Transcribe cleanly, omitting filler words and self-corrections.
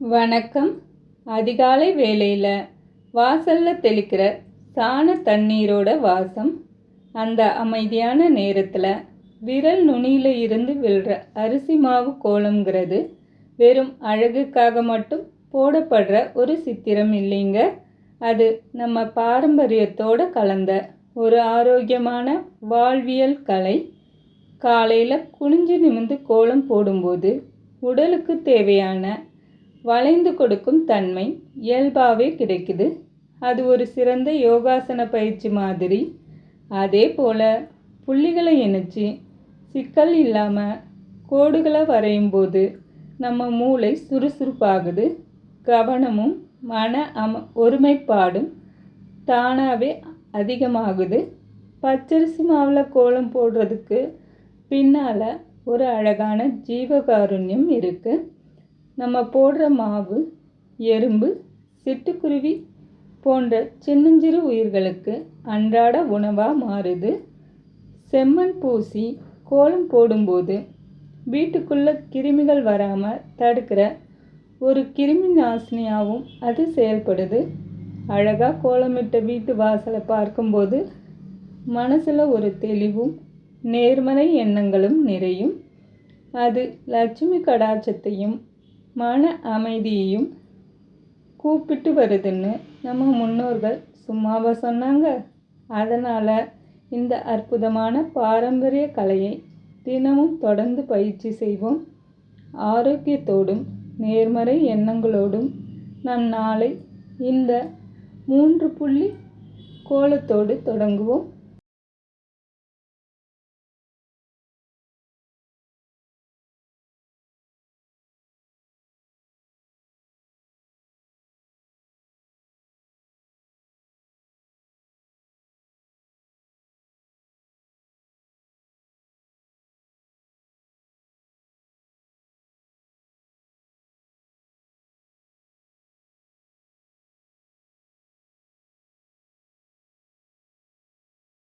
வணக்கம். அதிகாலை வேளையில் வாசலில் தெளிக்கிற சாண தண்ணீரோட வாசம், அந்த அமைதியான நேரத்தில் விரல் நுனியில் இருந்து விழுற அரிசி மாவு கோலம்ங்கிறது வெறும் அழகுக்காக மட்டும் போடப்படுற ஒரு சித்திரம் இல்லைங்க. அது நம்ம பாரம்பரியத்தோடு கலந்த ஒரு ஆரோக்கியமான வாழ்வியல் கலை. காலையில் குனிஞ்சு நிமிந்து கோலம் போடும்போது உடலுக்கு தேவையான வளைந்து கொடுக்கும் தன்மை இயல்பாகவே கிடைக்குது. அது ஒரு சிறந்த யோகாசன பயிற்சி மாதிரி. அதே போல் புள்ளிகளை இணைச்சி சிக்கல் இல்லாமல் கோடுகளை வரையும் போது நம்ம மூளை சுறுசுறுப்பாகுது. கவனமும் மன ஒருமைப்பாடும் தானாகவே அதிகமாகுது. பச்சரிசி மாவில் கோலம் போடுறதுக்கு பின்னால் ஒரு அழகான ஜீவகாருண்யம் இருக்குது. நம்ம போடுற மாவு எறும்பு, சிட்டுக்குருவி போன்ற சின்னஞ்சிறு உயிர்களுக்கு அன்றாட உணவாக மாறுது. செம்மண் பூசி கோலம் போடும்போது வீட்டுக்குள்ளே கிருமிகள் வராமல் தடுக்கிற ஒரு கிருமி நாசினியாகவும் அது செயல்படுது. அழகாக கோலமிட்ட வீட்டு வாசலை பார்க்கும்போது மனசில் ஒரு தெளிவும் நேர்மறை எண்ணங்களும் நிறையும். அது லட்சுமி கடாட்சத்தையும் மன அமைதியையும் கூப்பிட்டு வருதுன்னு நம்ம முன்னோர்கள் சும்மாவா சொன்னாங்க? அதனால் இந்த அற்புதமான பாரம்பரிய கலையை தினமும் தொடர்ந்து பயிற்சி செய்வோம். ஆரோக்கியத்தோடும் நேர்மறை எண்ணங்களோடும் நம் நாளை இந்த 3 புள்ளி கோலத்தோடு தொடங்குவோம்.